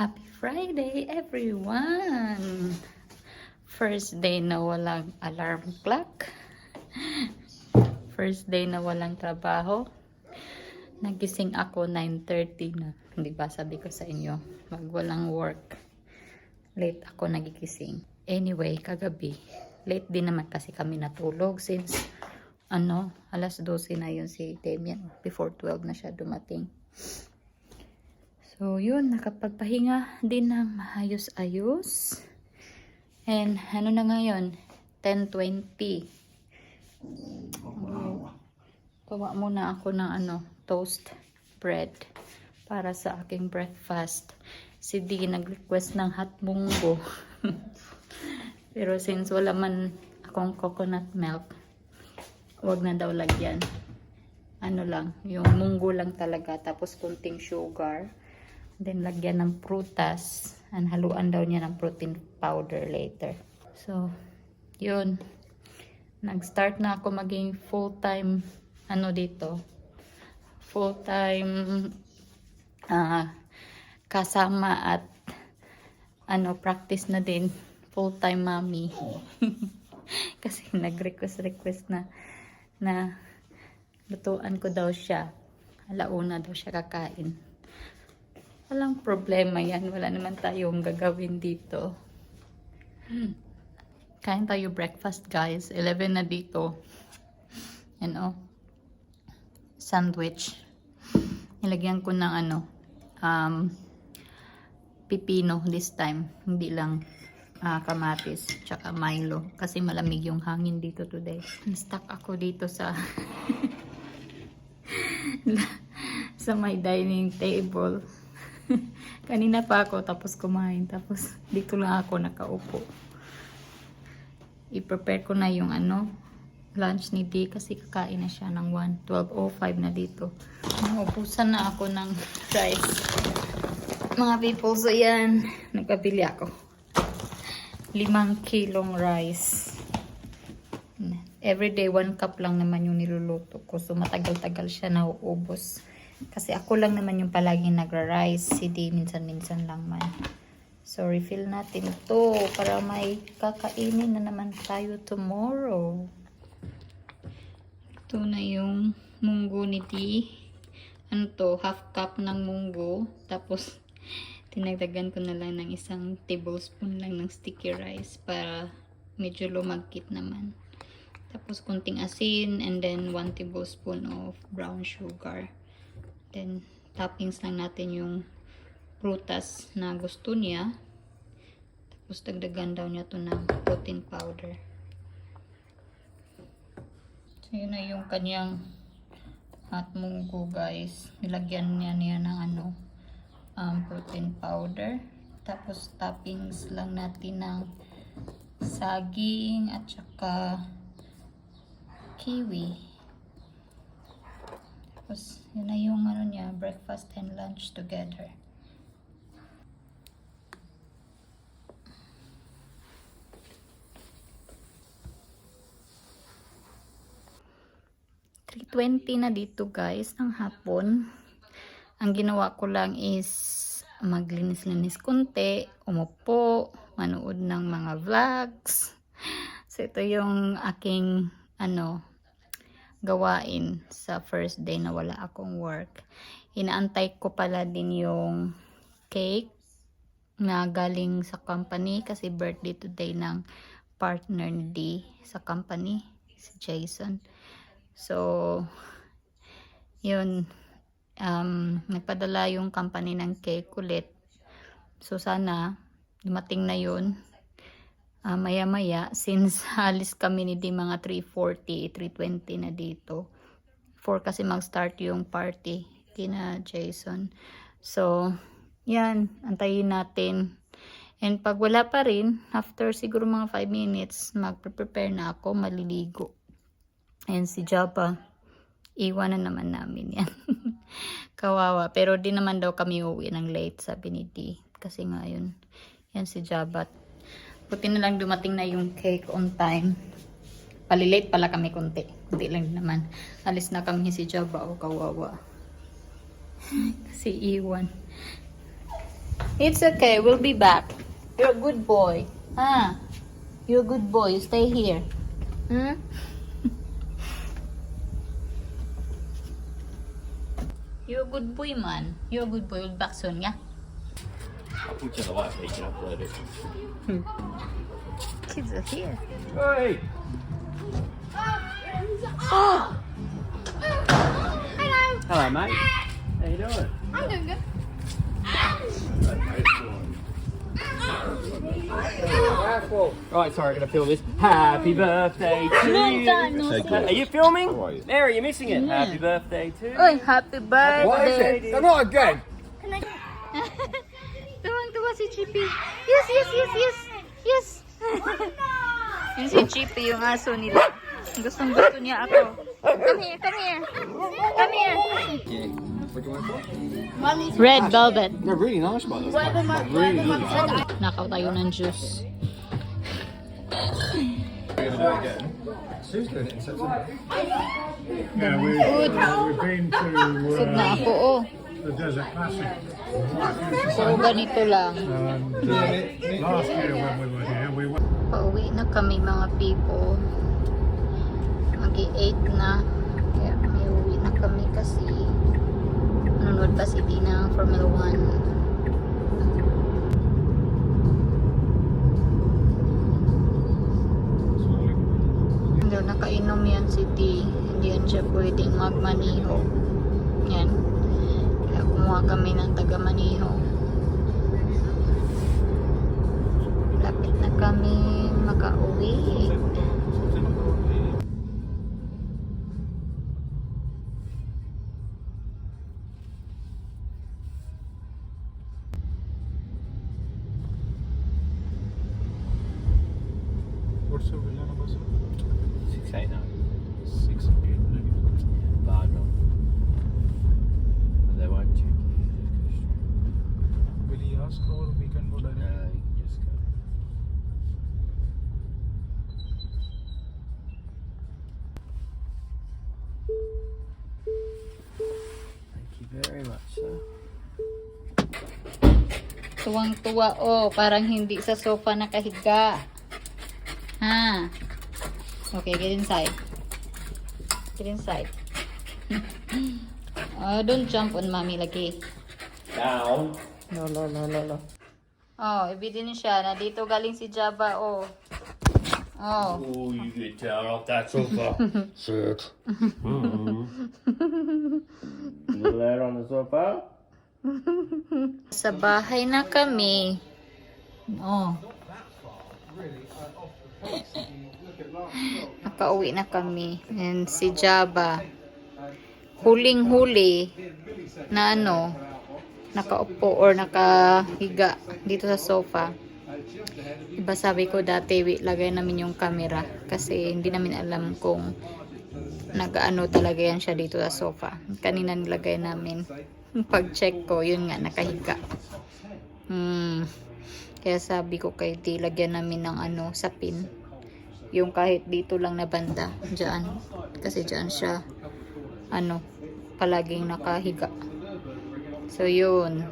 Happy Friday, everyone! First day na walang alarm clock. First day na walang trabaho. Nagising ako 9:30 na. Hindi ba sabi ko sa inyo, mag walang work. Late ako nagigising. Anyway, kagabi, late din naman kasi kami natulog since alas 12 na yun si Damian. Before 12 na siya dumating. So, yun, nakapagpahinga din ng maayos-ayos. And, na ngayon? 10:20. Gawa muna ako ng toast bread para sa aking breakfast. Si D nag-request ng hot munggo. Pero since wala man akong coconut milk, wag na daw lagyan. Yung munggo lang talaga, tapos kunting sugar. Then, lagyan ng prutas. And haluan daw niya ng protein powder later. So, yun. Nag-start na ako maging full-time, dito. Full-time, kasama at, practice na din. Full-time mommy. Kasi nag-request na lutuan ko daw siya. Alauna daw siya kakain. Walang problema yan. Wala naman tayong gagawin dito. Kain tayo breakfast, guys. 11 na dito. Sandwich. Nilagyan ko ng pipino this time. Hindi lang kamatis. Tsaka Milo. Kasi malamig yung hangin dito today. Stuck ako dito sa sa my dining table. Kanina pa ako tapos kumain, tapos dito lang ako nakaupo. I-prepare ko na yung lunch ni D kasi kakain na siya ng 12:05 na dito. Naubusan na ako ng rice. Mga people, so yan, nagpabili ako. 5 kilong rice. Everyday 1 cup lang naman yung niluluto ko, so matagal-tagal siya nauubos. Kasi ako lang naman yung palaging nagra-rice. Si D minsan-minsan lang man. So, refill natin ito para may kakainin na naman tayo tomorrow. Ito na yung munggo ni D. Half cup ng munggo. Tapos, tinagdagan ko na lang ng 1 tablespoon lang ng sticky rice para medyo lumagkit naman. Tapos, kunting asin and then 1 tablespoon of brown sugar. Then, toppings lang natin yung prutas na gusto niya. Tapos, dagdagan daw niya to ng protein powder. So, yun na yung kanyang hot munggo, guys. Nilagyan niya ng protein powder. Tapos, toppings lang natin ng saging at saka kiwi. Tapos, yun na yung niya, breakfast and lunch together. $3:20 na dito, guys, ng hapon. Ang ginawa ko lang is maglinis-linis konti, umupo, manood ng mga vlogs. So, ito yung aking gawain sa first day na wala akong work. Inaantay ko pala din yung cake na galing sa company kasi birthday today ng partner ni D sa company, si Jason. So, yun, nagpadala yung company ng cake ulit. So, sana dumating na yun. Maya-maya, since halis kami ni D mga 3:40, 3:20 na dito. 4 kasi mag-start yung party kina Jason. So, yan, antayin natin. And pag wala pa rin, after siguro mga 5 minutes, mag-prepare na ako, maliligo. And si Jabba, iwan na naman namin yan. Kawawa. Pero di naman daw kami uwi ng late, sabi ni D. Kasi nga yun, yan si Jabba. Buti na lang dumating na yung cake on time. Palilate pala kami konti. Kunti lang naman. Alis na kami si Jabba. O kawawa. Kasi iwan. It's okay. We'll be back. You're a good boy. Ah, you're a good boy. You stay here. Hmm? You're a good boy, man. You're a good boy. We'll back soon, yeah? I'll put you on the light so you can upload it. Kids are here. Hey! Oh! Hello, mate. How you doing? I'm doing good. Right, sorry, I'm gonna film this. Happy birthday to you. Are you filming? How are you? Mary, you're missing it. Yeah. Happy birthday to you. Oy, happy birthday! What is it? Not again! Tuwang-tuwa si Chippy. Yes, yes, yes, yes! Yes! Yun si Chippy, yung aso nila. Gustong-gusto niya ako. Come here, come here. Come here. Yeah. What do you want for? Red velvet. They're really nice, by the way. Really, really nice. Nakaw tayo ng juice. We're gonna do it again. Sue's doing it in September. Yeah, Good. we've been to Busog na ako, oh. the Desert Classic So, ganito lang. and last year when we were here, we went. Pauwi na kami mga people. Magi-8 na. Kaya may uwi na kami kasi nanonood pa si Dina ng Formula 1. Hindi nakainom yan si D. Hindi yan siya pwedeng magmaniho. Yan. Kaya kumuha kami ng taga-maniho. Lapit na kami makauwi. What's the villa number, sir? 689. 689. Bardwell. They won't check. Will he ask or we can go No, direct? you can just go. Thank you very much, sir. Tuwang-tuwa, oh. Parang hindi sa sofa nakahiga. Ha? Okay, get inside. Get inside. Don't jump on mommy lagi. Down. Lo. Oh, ebidensya na dito galing si Jabba, oh. Oh. Oh, you get down off that sofa. Sit. You lay on the sofa? Sa bahay na kami. Oh. Nakauwi na kami. And si Jabba, huling-huli na ano, nakaupo or nakahiga dito sa sofa. Iba sabi ko dati, lagay namin yung camera kasi hindi namin alam kung nag-ano talaga yan siya dito sa sofa. Kanina nilagay namin. Pag-check ko, yun nga, nakahiga. Kaya sabi ko kay T, lagyan namin ng ano, sapin. Yung kahit dito lang na banda, dyan. Kasi dyan siya, ano, palaging nakahiga. So, yun.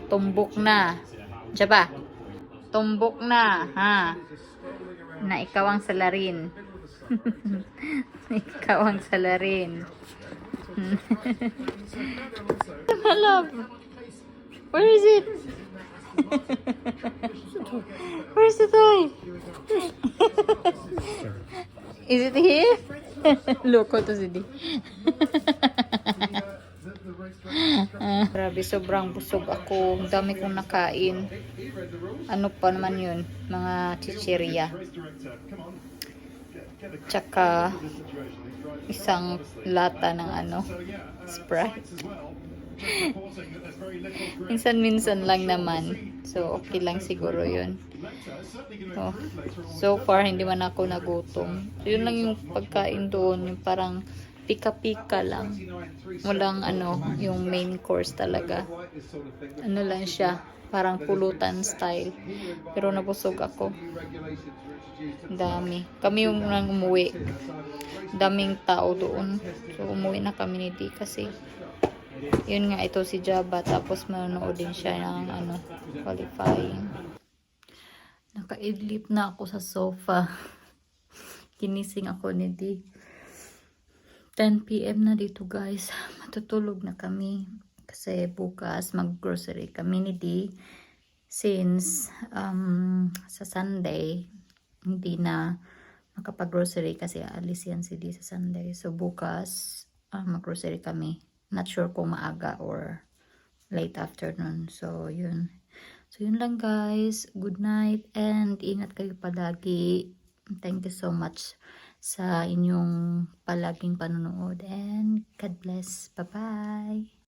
Tumbok na. Jaba, tumbok na, ha? Na ikaw ang salarin. Ikaw ang salarin. My love. Where is it? Where's the toy? Is it here? Loko to si Di. Grabe, sobrang busog ako. Ang dami kong nakain. Ano pa naman yun? Mga chichirya. Tsaka isang lata ng ano, Sprite. Minsan-minsan lang naman. So, okay lang siguro yun. So far, hindi man ako nagutom. Yun lang yung pagkain doon. Yung parang pika-pika lang. Walang ano, yung main course talaga. Ano lang siya. Parang pulutan style. Pero nabusog ako. Dami. Kami yung nang umuwi. Daming tao doon. So, umuwi na kami ni Di kasi Yun nga, ito si Jabba. Tapos manonood din siya ng qualifying. Nakaidlip na ako sa sofa. Kinising ako ni Di. 10 PM na dito guys. Matutulog na kami. Kasi bukas mag-grocery kami ni Di. Since sa Sunday, hindi na makapag-grocery kasi aalis yan si Di sa Sunday. So bukas, mag-grocery kami. Not sure kung maaga or late afternoon. So yun. So yun lang guys. Good night and ingat kayo palagi. Thank you so much sa inyong palaging panonood and God bless. Bye-bye!